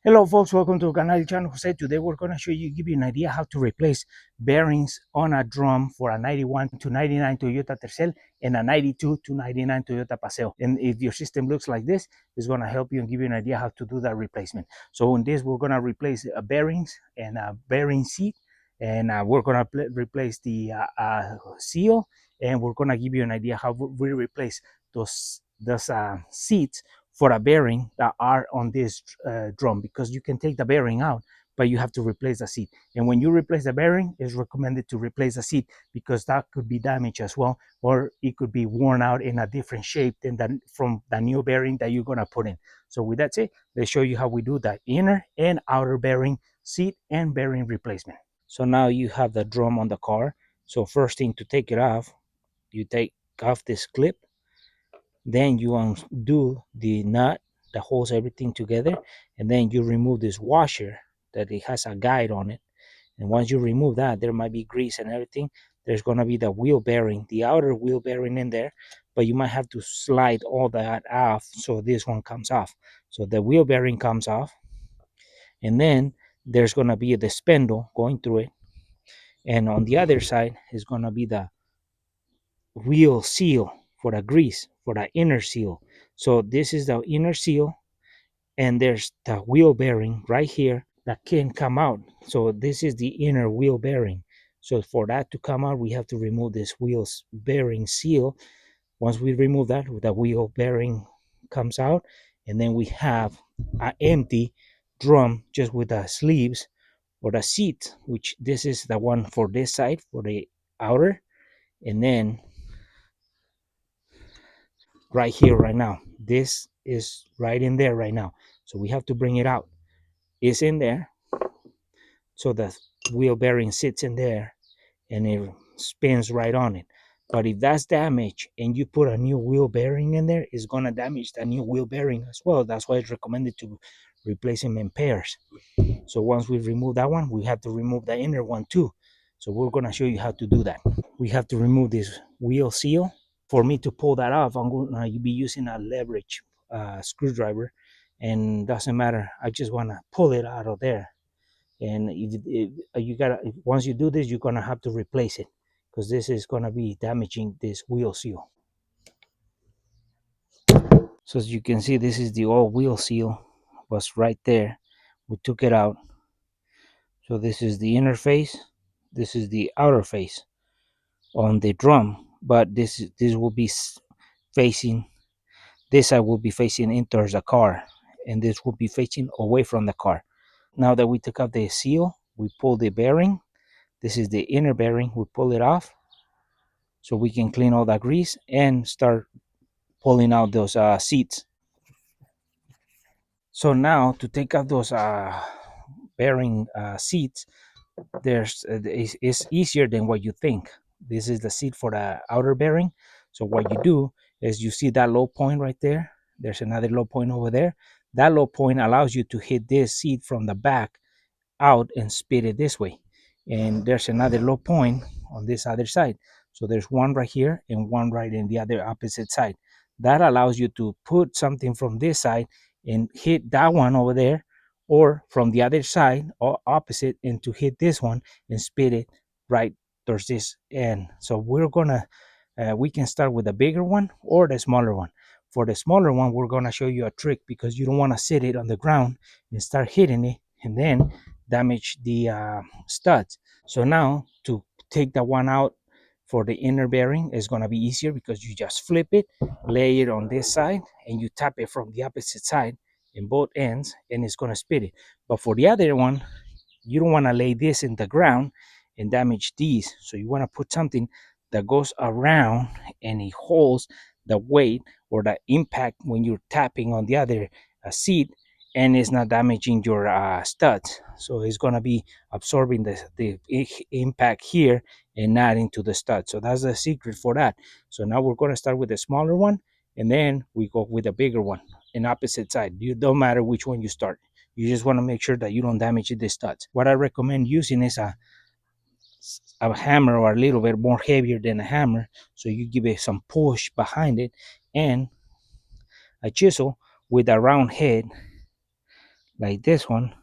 Hello folks, welcome to Canal Channel Jose. Today we're going to give you an idea how to replace bearings on a drum for a 91 to 99 Toyota Tercel and a 92 to 99 Toyota Paseo. And if your system looks like this, it's going to help you and give you an idea how to do that replacement. So in this, we're going to replace bearings and a bearing seat, and we're going to replace the seal, and we're going to give you an idea how we replace those seats for a bearing that are on this drum, because you can take the bearing out, but you have to replace the seat. And when you replace the bearing, it's recommended to replace the seat because that could be damaged as well, or it could be worn out in a different shape than from the new bearing that you're gonna put in. So with that said, let's show you how we do the inner and outer bearing seat and bearing replacement. So now you have the drum on the car. So first thing, to take it off, you take off this clip, then you undo the nut that holds everything together, and then you remove this washer that it has a guide on it. And once you remove that, there might be grease and everything. There's going to be the wheel bearing, the outer wheel bearing in there, but you might have to slide all that off so this one comes off. So the wheel bearing comes off, and then there's going to be the spindle going through it, and on the other side is going to be the wheel seal for the grease, for the inner seal. So this is the inner seal, and there's the wheel bearing right here that can come out. So this is the inner wheel bearing. So for that to come out, we have to remove this wheel bearing seal. Once we remove that, the wheel bearing comes out, and then we have an empty drum just with the sleeves or the seat, which this is the one for this side, for the outer, and then right here right now, this is right in there right now. So we have to bring it out. It's in there, so the wheel bearing sits in there and it spins right on it. But if that's damaged and you put a new wheel bearing in there, it's gonna damage the new wheel bearing as well. That's why it's recommended to replace them in pairs. So once we remove that one, we have to remove the inner one too. So we're gonna show you how to do that. We have to remove this wheel seal. For me to pull that off, I'm gonna be using a leverage screwdriver, and doesn't matter. I just wanna pull it out of there. And if you gotta, once you do this, you're gonna have to replace it because this is gonna be damaging this wheel seal. So as you can see, this is the old wheel seal, was right there. We took it out. So this is the inner face, this is the outer face on the drum, but this will be facing, this side will be facing in towards the car, and this will be facing away from the car. Now that we took out the seal, we pull the bearing. This is the inner bearing. We pull it off so we can clean all that grease and start pulling out those seats. So now to take out those bearing seats, it's easier than what you think. This is the seat for the outer bearing. So what you do is, you see that low point right there. There's another low point over there. That low point allows you to hit this seat from the back out and spit it this way. And there's another low point on this other side. So there's one right here and one right in the other opposite side. That allows you to put something from this side and hit that one over there, or from the other side or opposite, and to hit this one and spit it right towards this end. So we're gonna we can start with the bigger one or the smaller one. For the smaller one, we're gonna show you a trick, because you don't want to sit it on the ground and start hitting it and then damage the studs. So now to take the one out for the inner bearing is going to be easier, because you just flip it, lay it on this side, and you tap it from the opposite side in both ends, and it's going to spit it. But for the other one, you don't want to lay this in the ground and damage these. So you want to put something that goes around and it holds the weight or the impact when you're tapping on the other seat, and it's not damaging your studs. So it's going to be absorbing the impact here and not into the stud. So that's the secret for that. So now we're going to start with the smaller one, and then we go with the bigger one in opposite side. You don't matter which one you start. You just want to make sure that you don't damage the studs. What I recommend using is a hammer, or a little bit more heavier than a hammer, so you give it some push behind it, and a chisel with a round head like this one.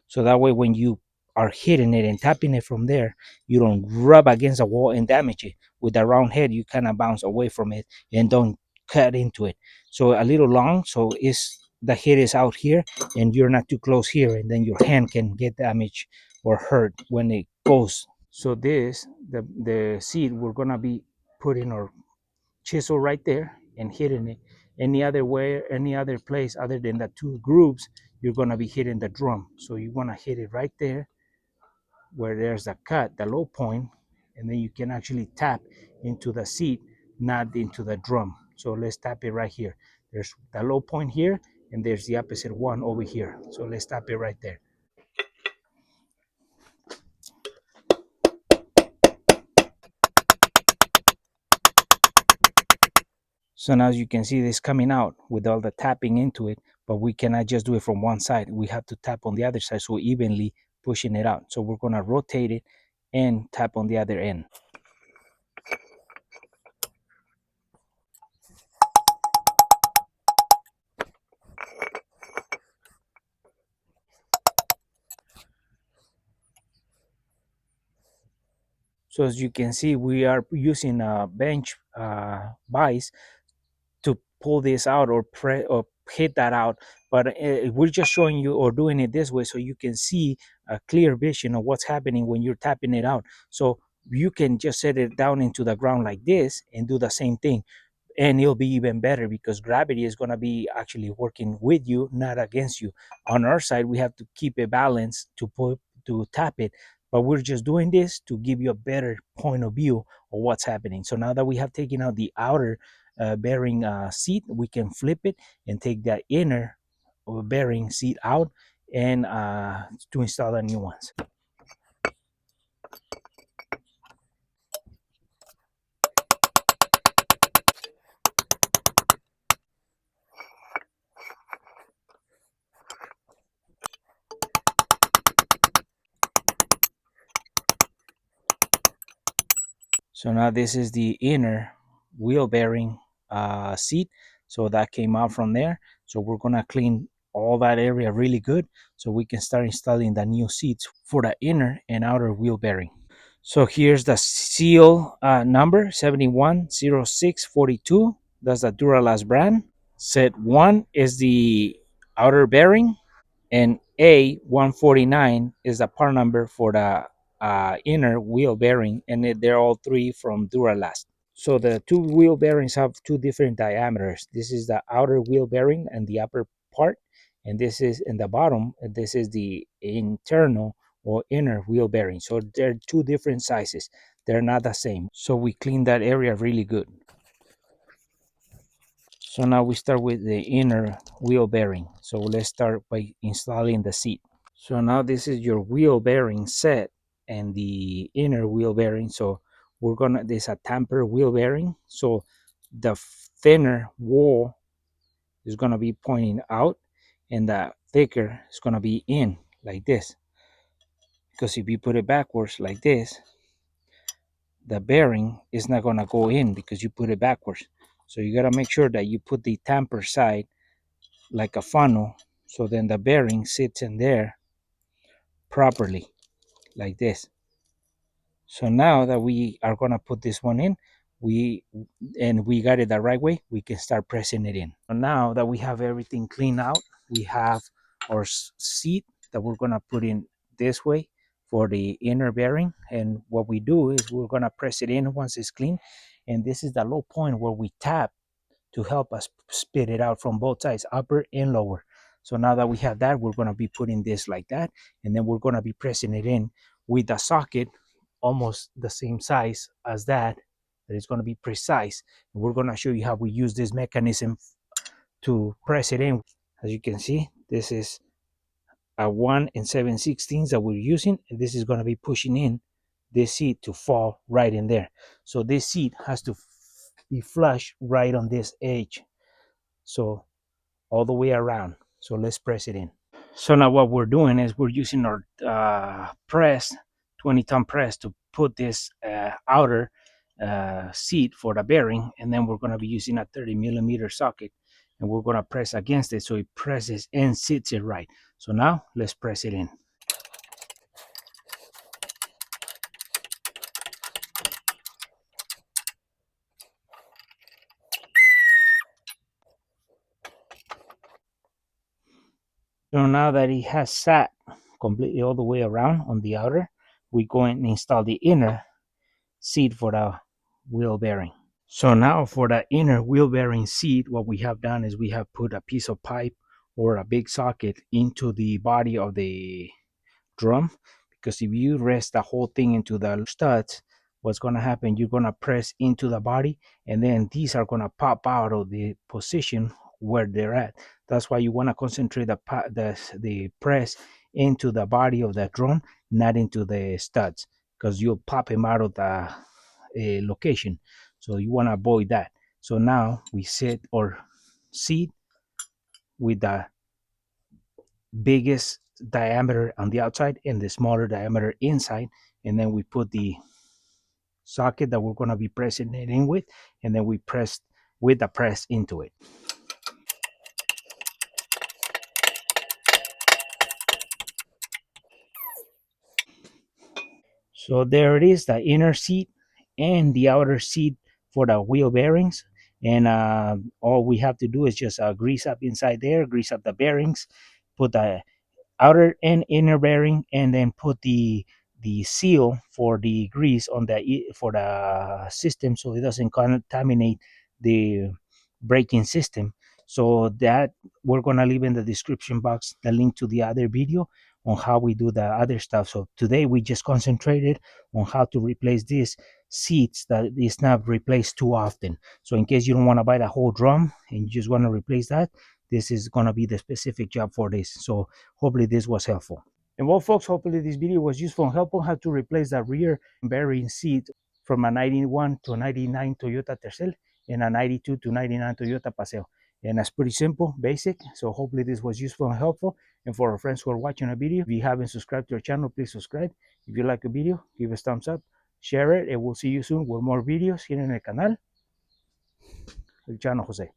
So that way, when you are hitting it and tapping it from there, you don't rub against the wall and damage it. With the round head, you kind of bounce away from it and don't cut into it. So a little long, so it's the head is out here and you're not too close here, and then your hand can get damaged or hurt when it goes. So this, the seed, we're gonna be putting our chisel right there and hitting it. Any other way, any other place other than the two grooves, you're gonna be hitting the drum. So you wanna hit it right there where there's a cut, the low point, and then you can actually tap into the seat, not into the drum. So let's tap it right here. There's the low point here, and there's the opposite one over here. So let's tap it right there. So now as you can see, this coming out with all the tapping into it, but we cannot just do it from one side. We have to tap on the other side, so evenly pushing it out. So we're gonna rotate it and tap on the other end. So as you can see, we are using a bench vise to pull this out or or hit that out, but we're just showing you or doing it this way so you can see a clear vision of what's happening when you're tapping it out. So you can just set it down into the ground like this and do the same thing, and it'll be even better because gravity is going to be actually working with you, not against you. On our side, we have to keep a balance to put to tap it, but we're just doing this to give you a better point of view of what's happening. So now that we have taken out the outer bearing seat, we can flip it and take the inner bearing seat out and to install the new ones. So now this is the inner wheel bearing seat. So that came out from there. So we're gonna clean all that area really good so we can start installing the new seats for the inner and outer wheel bearing. So here's the seal number 710642. That's the Duralast brand. Set 1 is the outer bearing, and A149 is the part number for the inner wheel bearing, and they're all three from Duralast. So the two wheel bearings have two different diameters. This is the outer wheel bearing and the upper part, and this is in the bottom, and this is the internal or inner wheel bearing. So they're two different sizes. They're not the same. So we clean that area really good. So now we start with the inner wheel bearing. So let's start by installing the seat. So now this is your wheel bearing set and the inner wheel bearing. So we're gonna, there's a tamper wheel bearing. So the thinner wall is gonna be pointing out and the thicker is gonna be in like this. Because if you put it backwards like this, the bearing is not gonna go in because you put it backwards. So you gotta make sure that you put the tamper side like a funnel. So then the bearing sits in there properly like this. So now that we are gonna put this one in, we got it the right way, we can start pressing it in. So now that we have everything cleaned out, we have our seat that we're gonna put in this way for the inner bearing. And what we do is we're gonna press it in once it's clean. And this is the low point where we tap to help us spit it out from both sides, upper and lower. So now that we have that, we're gonna be putting this like that, and then we're gonna be pressing it in with the socket almost the same size as that. That is gonna be precise. And we're gonna show you how we use this mechanism to press it in. As you can see, this is a 1 7/16 that we're using, and this is gonna be pushing in this seat to fall right in there. So this seat has to be flush right on this edge. So all the way around. So let's press it in. So now what we're doing is we're using our press, 20-ton press, to put this outer seat for the bearing, and then we're going to be using a 30 millimeter socket, and we're going to press against it so it presses and sits it right. So now let's press it in. So now that it has sat completely all the way around on the outer, we go and install the inner seat for the wheel bearing. So now for the inner wheel bearing seat, what we have done is we have put a piece of pipe or a big socket into the body of the drum, because if you rest the whole thing into the studs, what's going to happen, you're going to press into the body, and then these are going to pop out of the position where they're at. That's why you want to concentrate the press into the body of the drum, not into the studs, because you'll pop them out of the location. So you want to avoid that. So now we sit or seat with the biggest diameter on the outside and the smaller diameter inside, and then we put the socket that we're going to be pressing it in with, and then we press with the press into it. So there it is, the inner seat and the outer seat for the wheel bearings. And all we have to do is just grease up inside there, grease up the bearings, put the outer and inner bearing, and then put the seal for the grease on for the system, so it doesn't contaminate the braking system. So that we're gonna leave in the description box the link to the other video on how we do the other stuff. So today we just concentrated on how to replace these seats that is not replaced too often. So in case you don't want to buy the whole drum and you just want to replace that, this is going to be the specific job for this. So hopefully this was helpful. And well, folks, hopefully this video was useful and helpful how to replace the rear bearing seat from a 91 to a 99 Toyota Tercel and a 92 to 99 Toyota Paseo. And that's pretty simple, basic. So hopefully this was useful and helpful. And for our friends who are watching a video, if you haven't subscribed to our channel, please subscribe. If you like a video, give us thumbs up, share it, and we'll see you soon with more videos here in el canal, El Chano Jose.